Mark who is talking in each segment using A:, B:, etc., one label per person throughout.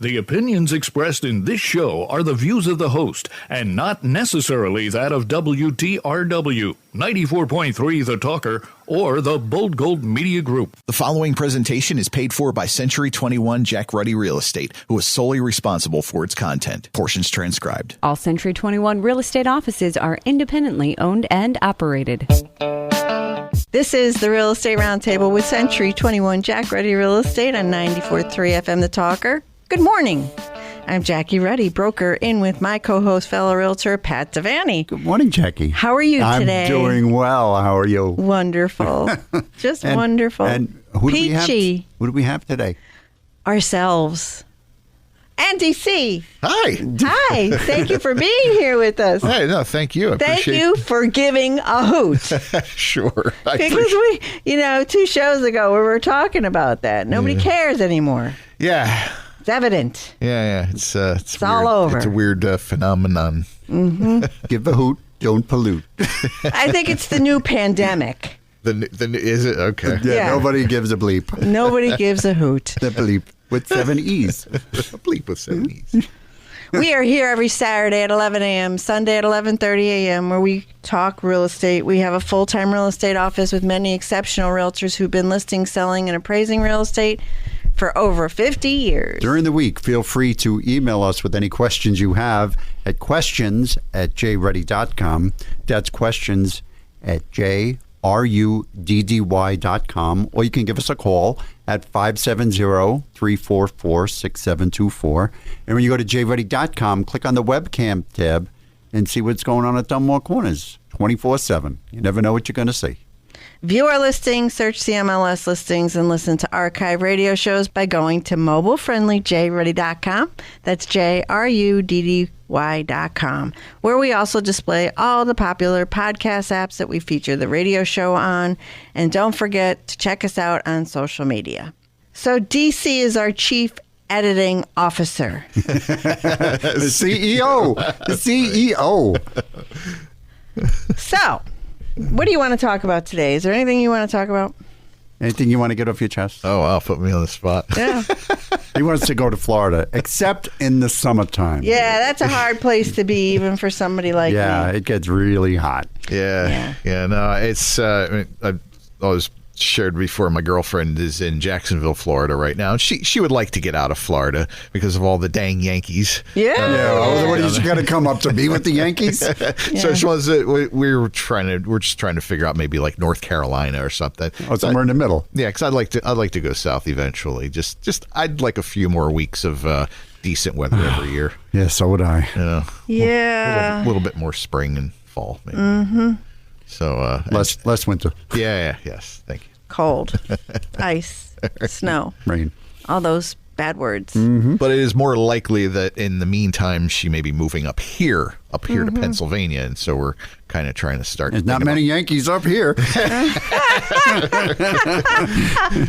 A: The opinions expressed in this show are the views of the host and not necessarily that of WTRW, 94.3 The Talker, or the Bold Gold Media Group.
B: The following presentation is paid for by Century 21 Jack Ruddy Real Estate, who is solely responsible for its content. Portions transcribed.
C: All Century 21 real estate offices are independently owned and operated.
D: This is the Real Estate Roundtable with Century 21 Jack Ruddy Real Estate on 94.3 FM The Talker. Good morning. I'm Jackie Ruddy, broker, in with my co-host, fellow realtor, Pat Devaney.
E: Good morning, Jackie.
D: How are you today?
E: I'm doing well. How are you?
D: Wonderful. Just wonderful.
E: And who
D: Peachy.
E: Who do we have today?
D: Ourselves. Andy C.
F: Hi.
D: Hi. Thank you for being here with us.
F: Hey, no, thank you.
D: Thank you for giving a hoot.
F: Sure.
D: Because we, 2 shows ago, we were talking about that. Nobody cares anymore.
F: Yeah.
D: It's evident.
F: Yeah. It's
D: weird.
F: All
D: over.
F: It's a weird phenomenon.
D: Mm-hmm.
E: Give a hoot, don't pollute.
D: I think it's the new pandemic.
F: Is it? Okay.
D: Yeah.
E: Nobody gives a bleep.
D: Nobody gives a hoot.
E: The bleep with 7 E's.
F: A bleep with 7 E's.
D: We are here every Saturday at 11 a.m., Sunday at 11:30 a.m., where we talk real estate. We have a full-time real estate office with many exceptional realtors who've been listing, selling, and appraising real estate for over 50 years.
E: During the week, feel free to email us with any questions you have at questions@jruddy.com. That's questions@jruddy.com. Or you can give us a call at 570-344-6724. And when you go to jruddy.com, click on the webcam tab and see what's going on at Dunmore Corners 24/7. You never know what you're going to see.
D: View our listings, search CMLS listings, and listen to archive radio shows by going to mobile-friendly-jruddy.com. That's JRUDDY.com, where we also display all the popular podcast apps that we feature the radio show on. And don't forget to check us out on social media. So DC is our chief editing officer.
E: The CEO. The CEO.
D: So, what do you want to talk about today? Is there anything you want to talk about?
E: Anything you want to get off your chest?
F: Oh, wow. Put me on the spot.
D: Yeah.
E: He wants to go to Florida, except in the summertime.
D: Yeah, that's a hard place to be, even for somebody like me.
E: Yeah, it gets really hot.
F: Yeah. No, it's, I was shared before, my girlfriend is in Jacksonville, Florida right now. She would like to get out of Florida because of all the dang Yankees.
D: Yeah.
E: What are you going to come up to be with the Yankees?
F: So she was. We're just trying to figure out maybe like North Carolina or something.
E: Oh, somewhere in the middle.
F: Yeah, because I'd like to go south eventually. Just I'd like a few more weeks of decent weather every year.
E: Yeah, so would I.
D: Yeah.
F: A little bit more spring and fall, maybe.
D: Mm-hmm.
F: So
E: less winter.
F: Yes, thank you.
D: Cold, ice, snow,
E: Rain.
D: all those bad words.
E: Mm-hmm.
F: But it is more likely that in the meantime she may be moving up here to Pennsylvania, and so we're kind of trying to start.
E: There's not many Yankees up here.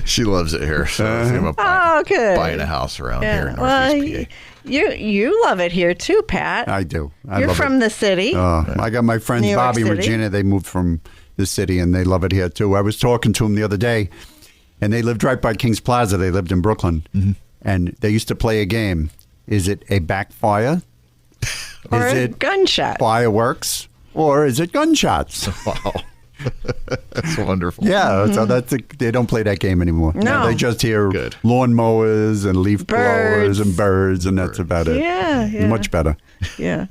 F: She loves it here, so I'm buying a house around here in Northeast PA.
D: You love it here too, Pat.
E: I do.
D: You're from the city.
E: I got my friends Bobby and Regina. They moved from the city, and they love it here too. I was talking to them the other day, and they lived right by Kings Plaza. They lived in Brooklyn, and they used to play a game. Is it a backfire?
D: Or
E: is
D: a
E: it
D: gunshot?
E: Fireworks? Or is it gunshots?
F: Wow. That's wonderful.
E: Yeah, so they don't play that game anymore.
D: No.
E: They just hear lawnmowers and leaf blowers and birds, and that's about it.
D: Yeah.
E: Much better.
D: Yeah.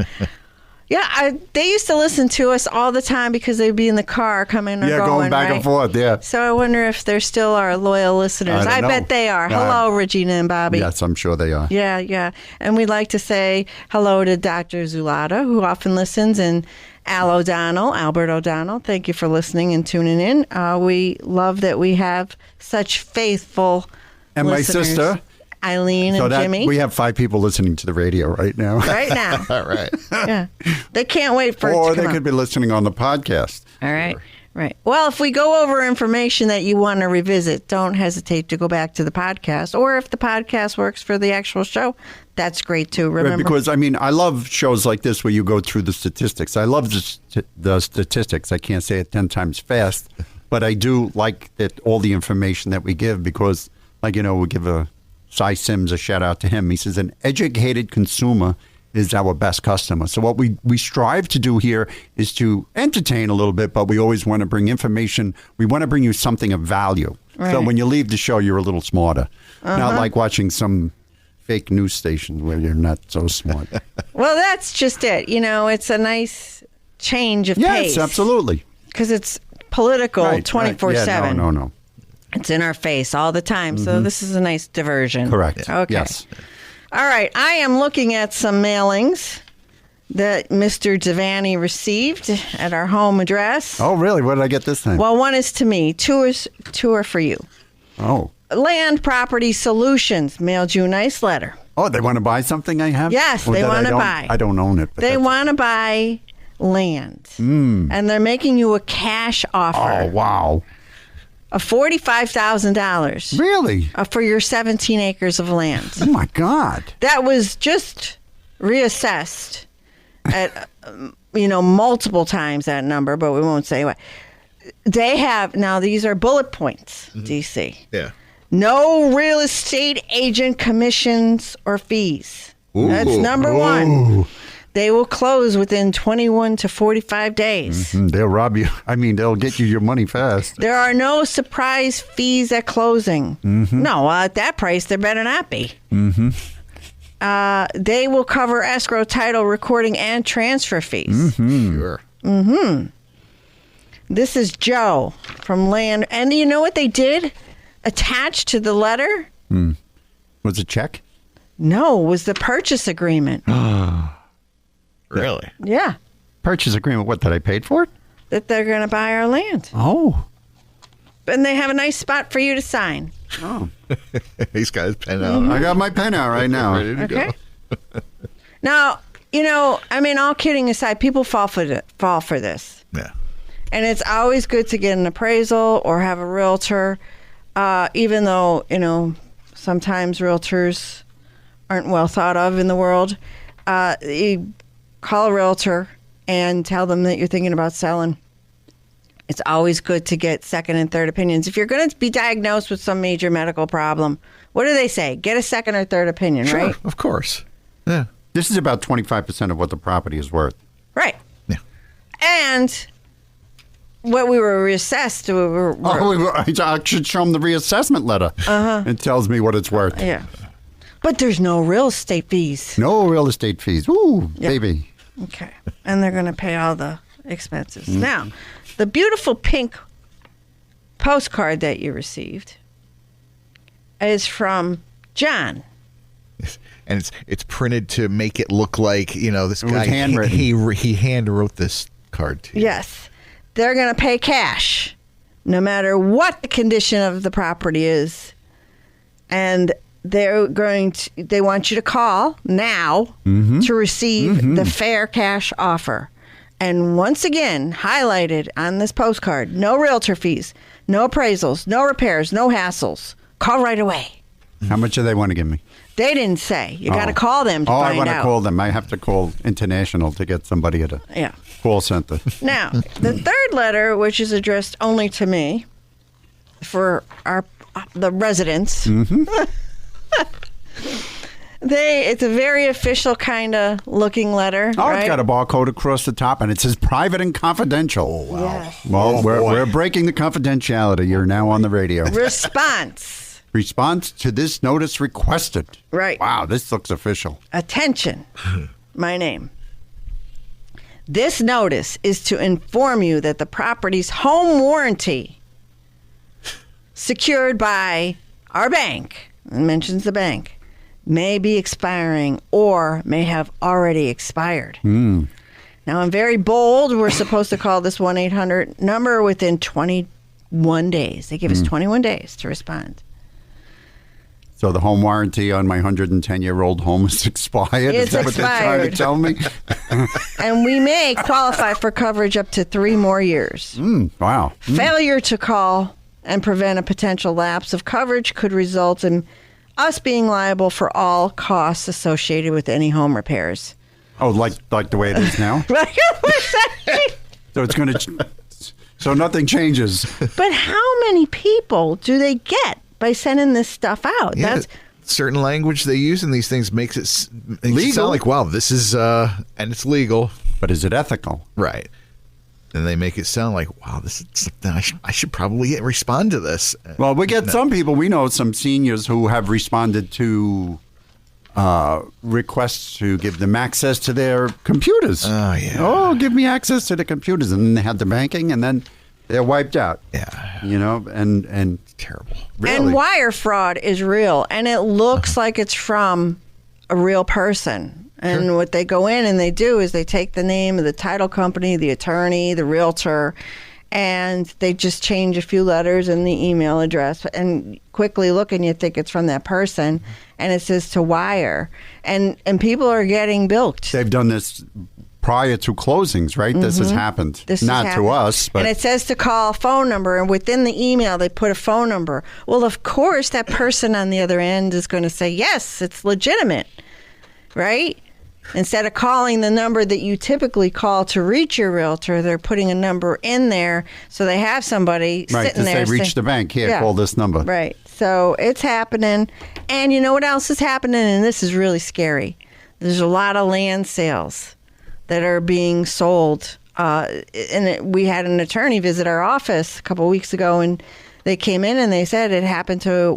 D: Yeah, they used to listen to us all the time because they'd be in the car coming or going.
E: Yeah, going back and forth, yeah.
D: So I wonder if they're still our loyal listeners. I bet they are. Hello, Regina and Bobby.
E: Yes, I'm sure they are.
D: Yeah. And we'd like to say hello to Dr. Zulata, who often listens, and Albert O'Donnell. Thank you for listening and tuning in. We love that we have such faithful
E: and
D: listeners.
E: My sister.
D: Eileen and Jimmy.
E: We have 5 people listening to the radio right now.
D: Right now.
F: All right.
D: Yeah. They can't wait for it to
E: Or
D: come
E: they could be listening on the podcast.
D: All right. Right. Well, if we go over information that you want to revisit, don't hesitate to go back to the podcast. Or if the podcast works for the actual show, that's great too. Remember,
E: because I love shows like this where you go through the statistics. I love the statistics. I can't say it 10 times fast, but I do like that all the information that we give because, we give a Cy Sims, a shout out to him. He says, an educated consumer is our best customer. So what we strive to do here is to entertain a little bit, but we always want to bring information. We want to bring you something of value. Right. So when you leave the show, you're a little smarter. Not like watching some fake news station where you're not so smart.
D: Well, that's just it. It's a nice change of pace.
E: Yes, absolutely.
D: Because it's political 24/7.
E: Yeah, no.
D: It's in our face all the time. So this is a nice diversion.
E: Correct.
D: Okay.
E: Yes.
D: All right. I am looking at some mailings that Mr. Devaney received at our home address.
E: Oh, really? What did I get this time?
D: Well, one is to me. Two are for you.
E: Oh.
D: Land Property Solutions mailed you a nice letter.
E: Oh, they want to buy something I have?
D: Yes, they want to buy.
E: I don't own it. But
D: they want to buy land. And they're making you a cash offer.
E: Oh, wow.
D: Of $45,000.
E: Really?
D: For your 17 acres of land.
E: Oh, my God.
D: That was just reassessed at, multiple times that number, but we won't say what. They have, now these are bullet points, DC.
F: Yeah.
D: No real estate agent commissions or fees.
F: Ooh.
D: That's number one. They will close within 21 to 45 days.
E: They'll rob you. I mean, they'll get you your money fast.
D: There are no surprise fees at closing. No, at that price, there better not be. They will cover escrow, title, recording, and transfer fees.
F: Sure.
D: This is Joe from Land. And you know what they did? Attached to the letter?
E: Was it check?
D: No, it was the purchase agreement.
F: Really?
D: Yeah.
E: Purchase agreement. What, that I paid for it?
D: That they're going to buy our land.
E: Oh.
D: And they have a nice spot for you to sign.
E: Oh.
F: He's got his pen out.
E: I got my pen out right now.
F: Ready to go.
D: Now, all kidding aside, people fall for this.
F: Yeah.
D: And it's always good to get an appraisal or have a realtor, even though, sometimes realtors aren't well thought of in the world. You call a realtor and tell them that you're thinking about selling. It's always good to get second and third opinions. If you're going to be diagnosed with some major medical problem, what do they say? Get a second or third opinion,
F: Sure,
D: right?
F: of course. Yeah.
E: This is about 25% of what the property is worth.
D: Right.
F: Yeah.
D: And what we were reassessed,
E: I should show them the reassessment letter. It tells me what it's worth.
D: Yeah. But there's no real estate fees.
E: No real estate fees. Ooh, baby.
D: Okay. And they're going to pay all the expenses. Now, the beautiful pink postcard that you received is from John.
F: And it's printed to make it look like, this guy,
E: handwritten.
F: he hand wrote this card to you.
D: Yes. They're going to pay cash no matter what the condition of the property is. And they want you to call now to receive the fair cash offer. And once again, highlighted on this postcard, no realtor fees, no appraisals, no repairs, no hassles. Call right away.
E: How much do they want to give me?
D: They didn't say. You got to call them to find out.
E: I want to call them. I have to call International to get somebody at a call center.
D: Now, the third letter, which is addressed only to me, for the residents, it's a very official kind of looking letter.
E: Oh,
D: right?
E: It's got a barcode across the top, and it says private and confidential.
F: Wow.
D: Yes.
E: Well, we're breaking the confidentiality. You're now on the radio. Response to this notice requested.
D: Right.
E: Wow, this looks official.
D: Attention. My name. This notice is to inform you that the property's home warranty, secured by our bank, and mentions the bank, may be expiring or may have already expired. Now, I'm very bold. We're supposed to call this 1-800 number within 21 days. They give us 21 days to respond.
E: So the home warranty on my 110-year-old home is expired?
D: It's
E: is that
D: expired.
E: What they're trying to tell me?
D: And we may qualify for coverage up to 3 more years.
E: Wow.
D: Failure to call and prevent a potential lapse of coverage could result in us being liable for all costs associated with any home repairs.
E: Oh, like the way it is now? So it's going to... So nothing changes.
D: But how many people do they get by sending this stuff out?
F: Yeah.
D: That's
F: certain language they use in these things makes it sound like, wow, this is and it's legal,
E: but is it ethical?
F: Right. And they make it sound like, wow, this is something I should probably respond to this.
E: Well, we get some people. We know some seniors who have responded to requests to give them access to their computers.
F: Oh, yeah.
E: Oh, give me access to the computers. And then they had the banking, and then they're wiped out.
F: Yeah.
E: You know, and
F: terrible.
E: Really.
D: And wire fraud is real, and it looks like it's from a real person. And what they go in and they do is they take the name of the title company, the attorney, the realtor, and they just change a few letters in the email address. And quickly look and you think it's from that person, and it says to wire. And people are getting bilked.
E: They've done this prior to closings, right? This has happened. Not to us, but...
D: And it says to call a phone number, and within the email, they put a phone number. Well, of course, that person on the other end is going to say, yes, it's legitimate, right? Instead of calling the number that you typically call to reach your realtor, they're putting a number in there so they have somebody sitting there.
E: Right, to say, reach the bank. Here, call this number.
D: Right. So it's happening. And you know what else is happening? And this is really scary. There's a lot of land sales that are being sold. We had an attorney visit our office a couple of weeks ago, and they came in and they said it happened to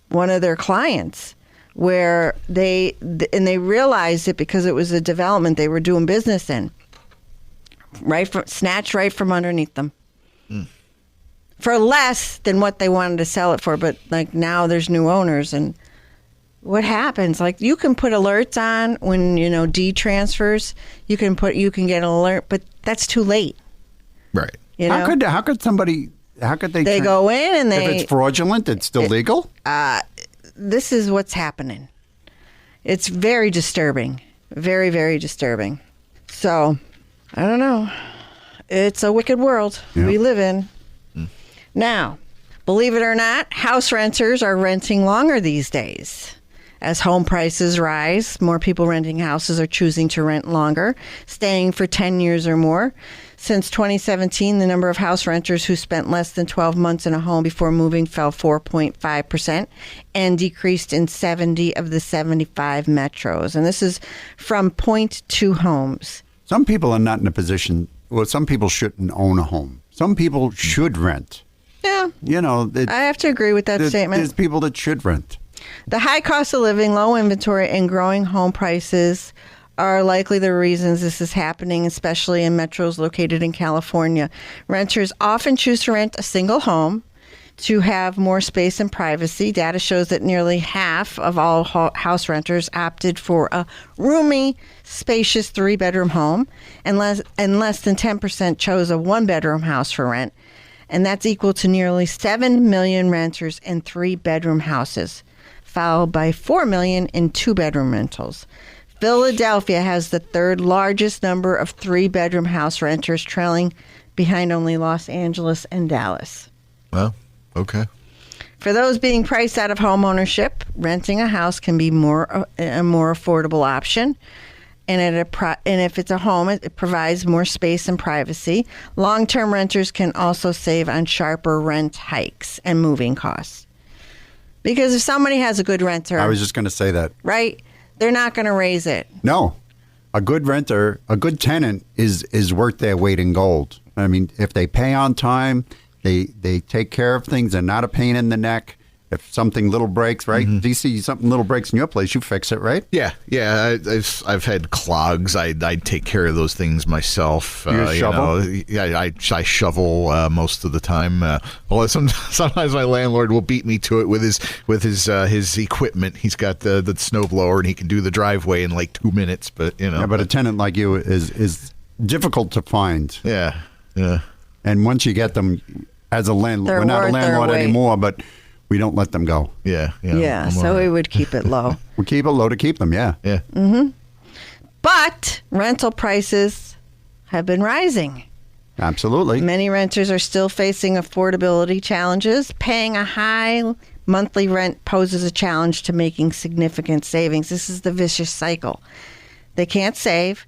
D: one of their clients, where they realized it because it was a development they were doing business in, snatched right from underneath them for less than what they wanted to sell it for. But like now there's new owners, and what happens? Like you can put alerts on when deed transfers. You can get an alert, but that's too late.
F: Right.
E: How could somebody? How could they?
D: They go in and
E: if it's fraudulent, it's still legal.
D: This is what's happening. It's very disturbing. Very, very disturbing. So, I don't know. It's a wicked world we live in. Now, believe it or not, house renters are renting longer these days. As home prices rise, more people renting houses are choosing to rent longer, staying for 10 years or more. Since 2017, the number of house renters who spent less than 12 months in a home before moving fell 4.5% and decreased in 70 of the 75 metros. And this is from Point2 Homes.
E: Some people are not in a position, well, some people shouldn't own a home. Some people should rent.
D: Yeah.
E: I
D: have to agree with that statement.
E: There's people that should rent.
D: The high cost of living, low inventory, and growing home prices are likely the reasons this is happening, especially in metros located in California. Renters often choose to rent a single home to have more space and privacy. Data shows that nearly half of all house renters opted for a roomy, spacious 3-bedroom home, and less than 10% chose a 1-bedroom house for rent. And that's equal to nearly 7 million renters in 3-bedroom houses, followed by 4 million in 2-bedroom rentals. Philadelphia has the third largest number of 3-bedroom house renters, trailing behind only Los Angeles and Dallas.
F: Well, okay.
D: For those being priced out of homeownership, renting a house can be a more affordable option. And if it's a home, it provides more space and privacy. Long-term renters can also save on sharper rent hikes and moving costs. Because if somebody has a good renter...
E: I was just going to say that.
D: Right? They're not going to raise it.
E: No. A good renter, a good tenant is worth their weight in gold. I mean, if they pay on time, they take care of things, they're not a pain in the neck. If something little breaks, right? Do you see something little breaks in your place, you fix it, right?
F: Yeah. I've had clogs. I take care of those things myself.
E: You shovel?
F: I shovel most of the time. Although sometimes my landlord will beat me to it with his equipment. He's got the snowblower and he can do the driveway in like 2 minutes. But
E: Yeah, but a tenant like you is difficult to find.
F: Yeah.
E: And once you get them, as a landlord, we're not a landlord anymore, but we don't let them go.
F: Yeah.
D: So we would keep it low.
E: We keep it low to keep them, yeah.
D: But rental prices have been rising.
E: Absolutely.
D: Many renters are still facing affordability challenges. Paying a high monthly rent poses a challenge to making significant savings. This is the vicious cycle. They can't save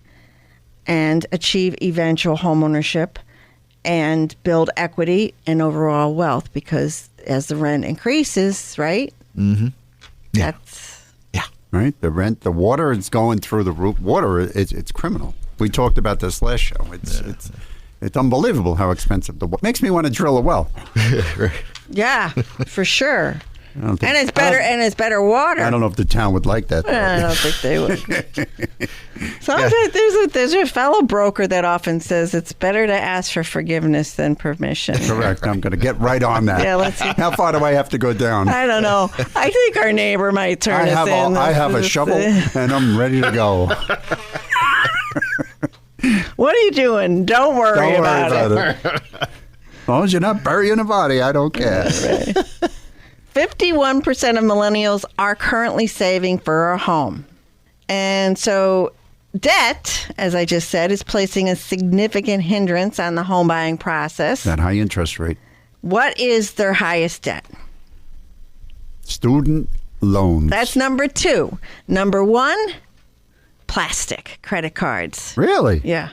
D: and achieve eventual homeownership and build equity and overall wealth because as the rent increases, right?
F: Yeah.
E: Right? The rent, the water is going through the roof. Water, it's criminal. We talked about this last show. It's unbelievable how expensive the water. Makes me want to drill a well.
D: Yeah, for sure. And it's better. And it's better water.
E: I don't know if the town would like that.
D: I don't think they would. Sometimes there's a fellow broker that often says it's better to ask for forgiveness than permission.
E: Correct. I'm going to get right on that.
D: Yeah, let's see.
E: How far do I have to go down?
D: I don't know. I think our neighbor might turn us in.
E: I have a shovel and I'm ready to go.
D: What are you doing? Don't worry about it.
E: As long as you're not burying a body, I don't care.
D: 51% of millennials are currently saving for a home. And so debt, as I just said, is placing a significant hindrance on the home buying process.
E: That high interest rate.
D: What is their highest debt?
E: Student loans.
D: That's number 2. Number 1, plastic credit cards.
E: Really?
D: Yeah.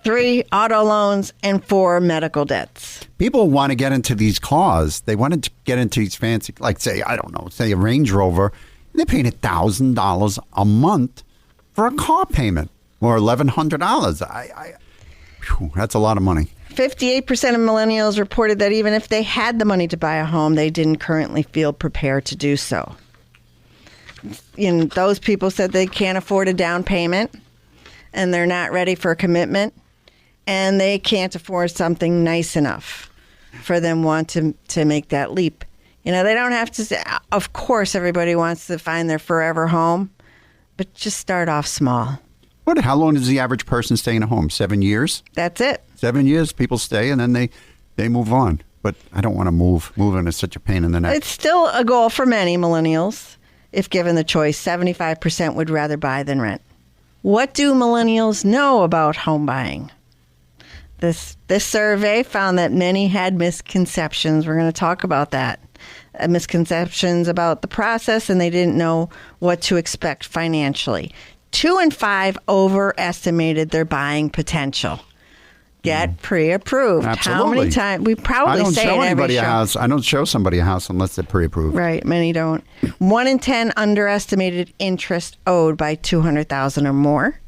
D: 3, auto loans, and 4, medical debts.
E: People want to get into these cars. They want to get into these fancy, like say, I don't know, say a Range Rover. They're paying $1,000 a month for a car payment, or $1,100. That's a lot of money.
D: 58% of millennials reported that even if they had the money to buy a home, they didn't currently feel prepared to do so. Those people said they can't afford a down payment, and they're not ready for a commitment, and they can't afford something nice enough for them want to make that leap. They don't have to say, of course, everybody wants to find their forever home, but just start off small.
E: How long does the average person stay in a home? 7 years?
D: That's it.
E: 7 years, people stay, and then they move on. But I don't want to move. Moving is such a pain in the neck.
D: It's still a goal for many millennials. If given the choice, 75% would rather buy than rent. What do millennials know about home buying? This survey found that many had misconceptions. We're going to talk about that. Misconceptions about the process, and they didn't know what to expect financially. 2 in 5 overestimated their buying potential. Get pre-approved.
E: Absolutely.
D: How many times? We probably say it every show.
E: I don't show somebody a house unless they're pre-approved.
D: Right. Many don't. 1 in 10 underestimated interest owed by $200,000 or more.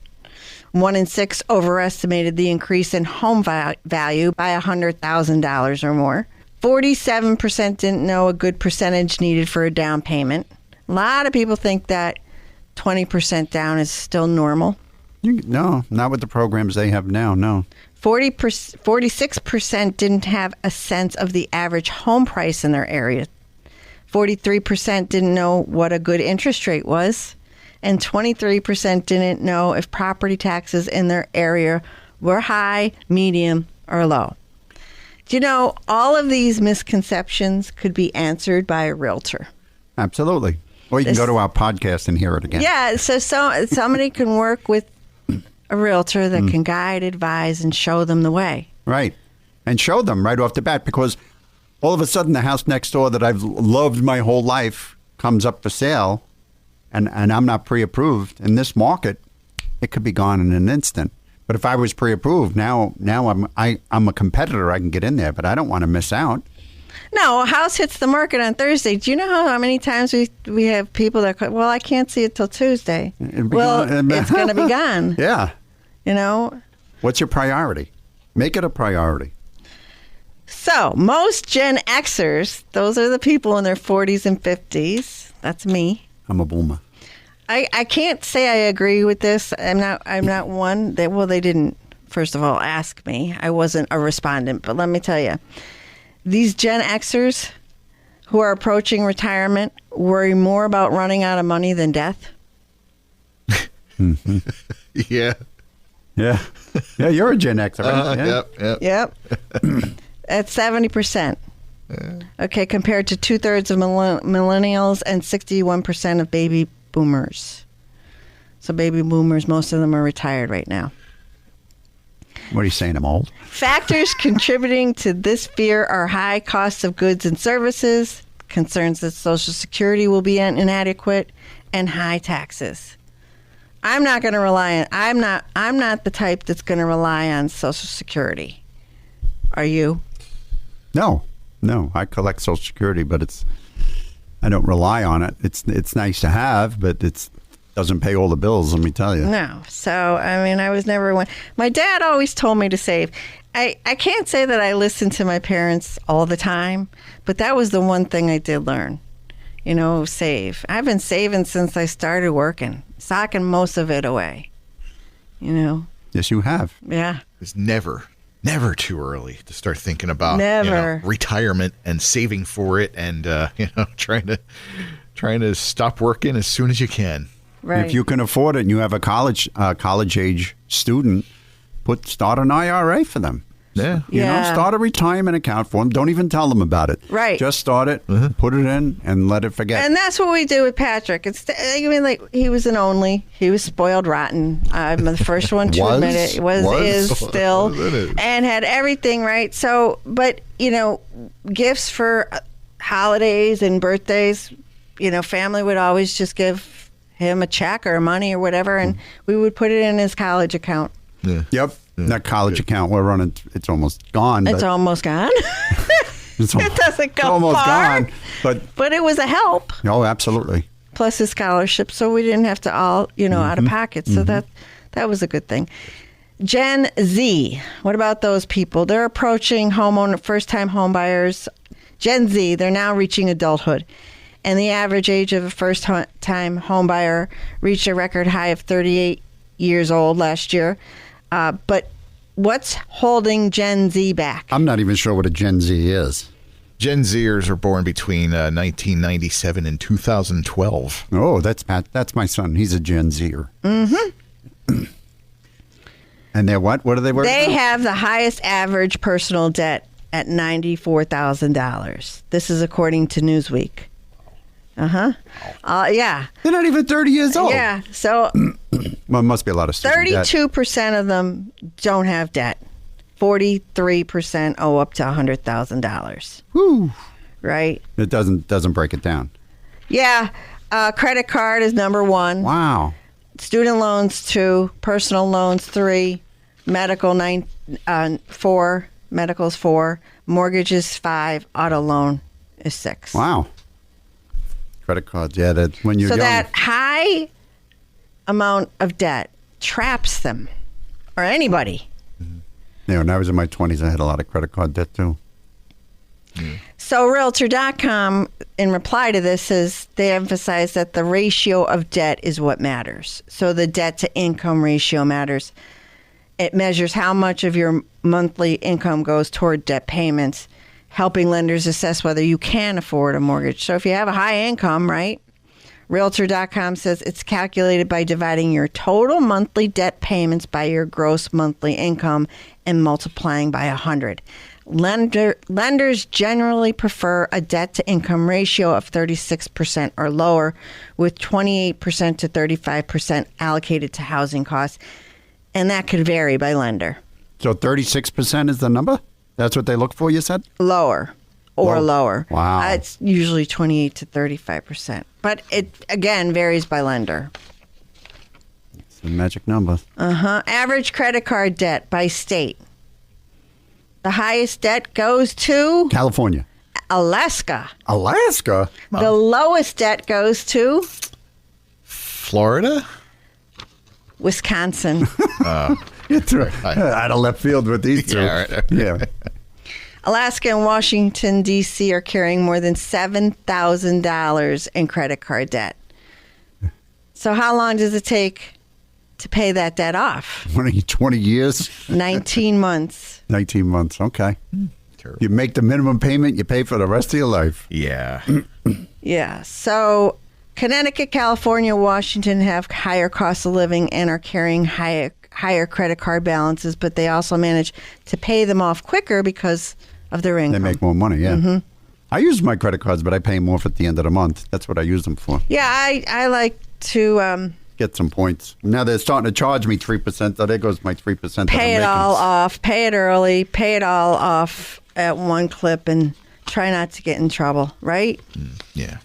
D: 1 in 6 overestimated the increase in home value by $100,000 or more. 47% didn't know a good percentage needed for a down payment. A lot of people think that 20% down is still normal.
E: No, not with the programs they have now, no.
D: 46% didn't have a sense of the average home price in their area. 43% didn't know what a good interest rate was. And 23% didn't know if property taxes in their area were high, medium, or low. Do you know, all of these misconceptions could be answered by a realtor.
E: Absolutely. Or you can go to our podcast and hear it again.
D: Yeah, so somebody can work with a realtor that can guide, advise, and show them the way.
E: Right. And show them right off the bat, because all of a sudden the house next door that I've loved my whole life comes up for sale, and I'm not pre-approved. In this market, it could be gone in an instant. But if I was pre-approved, now I'm a competitor. I can get in there, but I don't want to miss out.
D: No, a house hits the market on Thursday. Do you know how many times we have people that go, well, I can't see it till Tuesday. It's going to be gone.
E: Yeah.
D: What's
E: your priority? Make it a priority.
D: So most Gen Xers, those are the people in their 40s and 50s. That's me.
E: I'm a boomer.
D: I can't say I agree with this. I'm not one. They didn't, first of all, ask me. I wasn't a respondent. But let me tell you, these Gen Xers who are approaching retirement worry more about running out of money than death.
E: Mm-hmm.
F: Yeah.
E: Yeah. Yeah, you're a Gen Xer, right?
D: Yep. At 70%. Okay, compared to 2/3 of millennials and 61% of baby boomers. So baby boomers, most of them are retired right now.
E: What are you saying? I'm old?
D: Factors contributing to this fear are high costs of goods and services, concerns that Social Security will be inadequate, and high taxes. I'm not going to rely on. I'm not the type that's going to rely on Social Security. Are you?
E: No. I collect Social Security, but it's I don't rely on it. It's nice to have, but it doesn't pay all the bills, let me tell you.
D: No. So, I mean, I was never one. My dad always told me to save. I can't say that I listened to my parents all the time, but that was the one thing I did learn. Save. I've been saving since I started working, socking most of it away.
E: Yes, you have.
D: Yeah.
F: It's never too early to start thinking about retirement and saving for it, and trying to stop working as soon as you can.
D: Right.
E: If you can afford it and you have a college age student, start an IRA for them.
F: Yeah.
E: Start a retirement account for them. Don't even tell them about it.
D: Right.
E: Just start it, put it in, and let it forget.
D: And that's what we do with Patrick. He was an only. He was spoiled rotten. I'm the first one to admit it. Is still, and had everything right. So, but gifts for holidays and birthdays. Family would always just give him a check or money or whatever, and we would put it in his college account.
F: Yeah.
E: Yep. That college account we're running, it's almost gone.
D: It's almost gone. It doesn't go
E: almost
D: far.
E: Gone.
D: But it was a help.
E: Oh, absolutely.
D: Plus his scholarship, so we didn't have to all, out of pocket. So that was a good thing. Gen Z. What about those people? They're approaching first-time home buyers. Gen Z, they're now reaching adulthood. And the average age of a first-time home buyer reached a record high of 38 years old last year. But what's holding Gen Z back?
E: I'm not even sure what a Gen Z is.
F: Gen Zers are born between 1997 and 2012.
E: Oh, that's my son. He's a Gen Zer. Mm-hmm. And they're what? What are they worth?
D: They have the highest average personal debt at $94,000. This is according to Newsweek. Yeah.
E: They're not even 30 years old.
D: Yeah. So
E: well, it must be a lot of student debt.
D: 32% of them don't have debt. 43% owe up to $100,000.
E: Whew.
D: Right?
E: It doesn't break it down.
D: Yeah. Credit card is number 1.
E: Wow.
D: Student loans 2, personal loans 3, medical 4, medicals 4, mortgages 5, auto loan is 6.
E: Wow. Credit cards, yeah. That when you're young.
D: That high amount of debt traps them, or anybody.
E: Yeah, when I was in my 20s, I had a lot of credit card debt too.
D: So Realtor.com, in reply to this, says they emphasize that the ratio of debt is what matters. So the debt to income ratio matters. It measures how much of your monthly income goes toward debt payments, helping lenders assess whether you can afford a mortgage. So if you have a high income, right? Realtor.com says it's calculated by dividing your total monthly debt payments by your gross monthly income and multiplying by 100. Lenders generally prefer a debt-to-income ratio of 36% or lower, with 28% to 35% allocated to housing costs, and that could vary by lender.
E: So 36% is the number? That's what they look for, you said?
D: Lower. Lower.
E: Wow.
D: It's usually 28 to 35%. But it, again, varies by lender.
E: It's the magic number.
D: Average credit card debt by state. The highest debt goes to
E: California.
D: Alaska.
E: Alaska?
D: The lowest debt goes to
F: Florida?
D: Wisconsin.
E: It's out of left field with these two.
F: Yeah, right.
E: Yeah.
D: Alaska and Washington, D.C. are carrying more than $7,000 in credit card debt. So how long does it take to pay that debt off?
E: 20 years?
D: 19 months.
E: 19 months, okay.
F: Terrible.
E: You make the minimum payment, you pay for the rest of your life.
F: Yeah.
D: Yeah. So Connecticut, California, Washington have higher costs of living and are carrying higher credit card balances, but they also manage to pay them off quicker because of their income.
E: They make more money, yeah. I use my credit cards, but I pay more at the end of the month. That's what I use them for.
D: Yeah, I like to
E: get some points. Now they're starting to charge me 3%. So there goes my 3%.
D: Pay it all off, pay it early, pay it all off at one clip, and try not to get in trouble, right?
F: Yeah.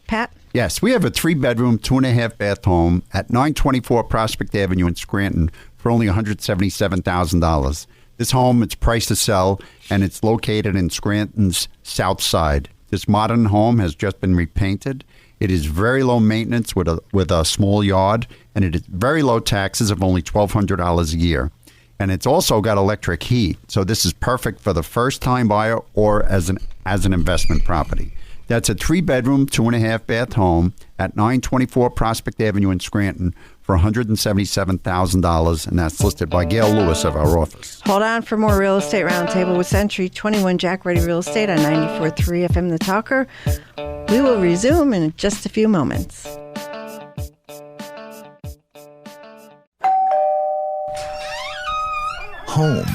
D: Pat?
E: Yes, we have a 3-bedroom, 2.5-bath home at 924 Prospect Avenue in Scranton for only $177,000. This home, it's priced to sell, and it's located in Scranton's south side. This modern home has just been repainted. It is very low maintenance with a small yard, and it is very low taxes of only $1,200 a year. And it's also got electric heat, so this is perfect for the first-time buyer or as an investment property. That's a 3-bedroom, 2.5-bath home at 924 Prospect Avenue in Scranton for $177,000, and that's listed by Gail Lewis of our office.
D: Hold on for more Real Estate Roundtable with Century 21 Jack Ruddy Real Estate on 94.3 FM The Talker. We will resume in just a few moments.
B: Home.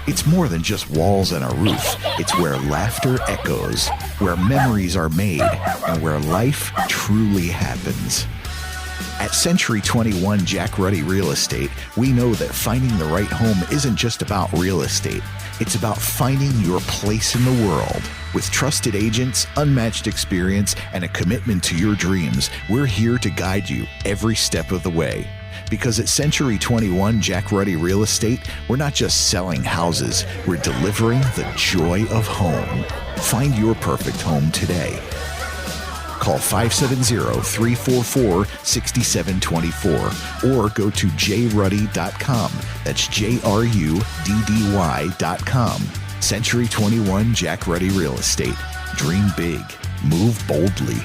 B: It's more than just walls and a roof. It's where laughter echoes, where memories are made, and where life truly happens. At Century 21 Jack Ruddy Real Estate, we know that finding the right home isn't just about real estate. It's about finding your place in the world. With trusted agents, unmatched experience, and a commitment to your dreams, we're here to guide you every step of the way. Because at Century 21 Jack Ruddy Real Estate, we're not just selling houses, we're delivering the joy of home. Find your perfect home today. Call 570-344-6724 or go to jruddy.com. That's JRUDDY.com. Century 21 Jack Ruddy Real Estate. Dream big. Move boldly.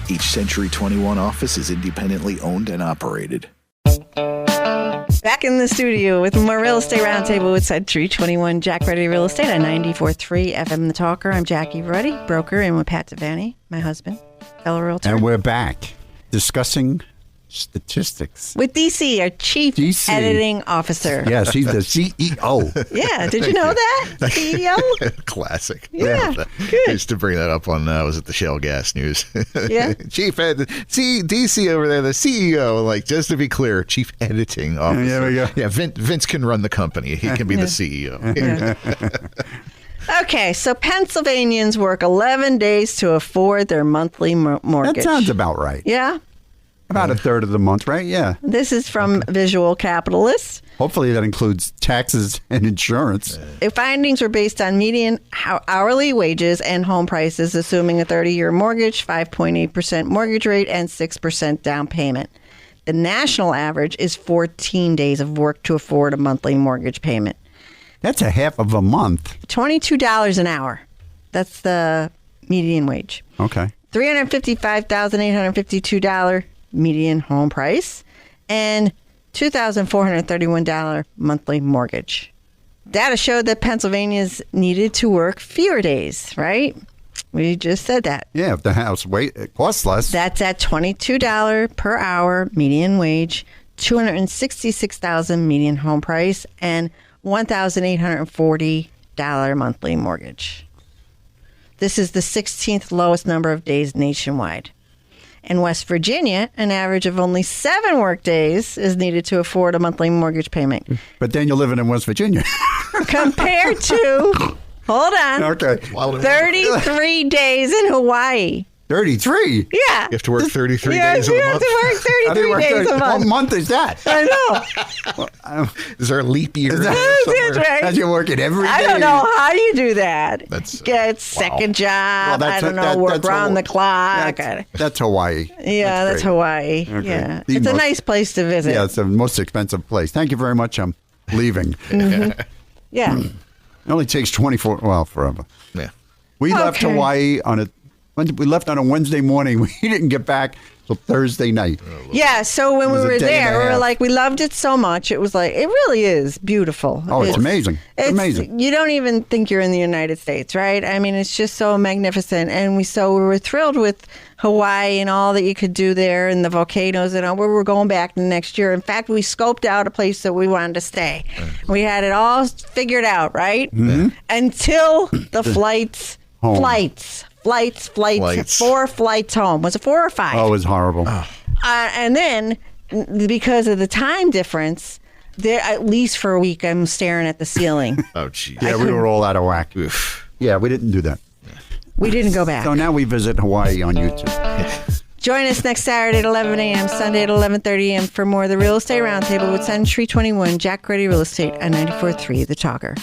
B: Each Century 21 office is independently owned and operated.
D: Back in the studio with more Real Estate Roundtable with Century 21 Jack Ruddy Real Estate on 94.3 FM The Talker. I'm Jackie Ruddy, broker, and with Pat Devaney, my husband, fellow realtor.
E: And we're back discussing statistics.
D: With DC, our chief editing officer.
E: Yes, he's the CEO.
D: Yeah, did you know that? CEO?
F: Classic.
D: Yeah,
F: I
D: good.
F: used to bring that up on, was it the Shell Gas News?
D: Yeah.
F: Chief DC over there, the CEO, like, just to be clear, chief editing officer.
E: There we go.
F: Yeah, Vince can run the company. He can be the CEO.
D: Yeah. Okay, so Pennsylvanians work 11 days to afford their monthly mortgage.
E: That sounds about right.
D: Yeah?
E: About a third of the month, right? Yeah.
D: This is from Visual Capitalist.
E: Hopefully that includes taxes and insurance.
D: The findings were based on median hourly wages and home prices, assuming a 30-year mortgage, 5.8% mortgage rate, and 6% down payment. The national average is 14 days of work to afford a monthly mortgage payment.
E: That's a half of a month.
D: $22 an hour. That's the median wage.
E: Okay.
D: $355,852 median home price, and $2,431 monthly mortgage. Data showed that Pennsylvanians needed to work fewer days, right? We just said that.
E: Yeah, if the house it costs less.
D: That's at $22 per hour median wage, $266,000 median home price, and $1,840 monthly mortgage. This is the 16th lowest number of days nationwide. In West Virginia, an average of only 7 work days is needed to afford a monthly mortgage payment.
E: But then you're living in West Virginia.
D: Compared to, hold on,
E: Okay.
D: 33 days in Hawaii.
E: 33?
D: Yeah.
F: You have to work 33
D: Yeah,
F: days a
D: you
F: month.
D: have to work 33 days a
E: What
D: month.
E: month is that?
D: I know.
F: Is there a leap year?
E: Is that-
F: somewhere?
D: That's right.
E: As you're working every day.
D: I don't know how you do that.
F: That's,
D: Get second job.
E: Well,
D: I don't know. Work round the clock.
E: That's Hawaii.
D: Yeah, that's
E: great.
D: Hawaii.
E: Okay.
D: Yeah,
E: The
D: it's a
E: most-
D: nice place to visit.
E: Yeah, it's the most expensive place. Thank you very much. I'm leaving.
D: Yeah.
E: It only takes 24, well, forever.
F: yeah.
E: We left
D: Okay.
E: Hawaii we left on a Wednesday morning. We didn't get back till Thursday night.
D: Yeah, so when we
E: was a
D: were
E: day and
D: there,
E: a
D: we were
E: half.
D: like, we loved it so much. It was like, it really is beautiful.
E: Oh, it's amazing. It's amazing.
D: You don't even think you're in the United States, right? I mean, it's just so magnificent. And we were thrilled with Hawaii and all that you could do there and the volcanoes and all. We were going back the next year. In fact, we scoped out a place that we wanted to stay. We had it all figured out, right?
E: Mm-hmm.
D: Until the flights.
E: Home.
D: Flights. 4 flights home. Was it 4 or 5?
E: Oh, it was horrible.
D: And then, because of the time difference, there at least for a week, I'm staring at the ceiling.
F: Oh, geez.
E: Yeah, we were all out of whack. Yeah, we didn't do that.
D: We didn't go back.
E: So now we visit Hawaii on YouTube.
D: Join us next Saturday at 11 a.m., Sunday at 11:30 a.m. for more of the Real Estate Roundtable with Century 21 Jack Ruddy Real Estate on 94.3 The Talker.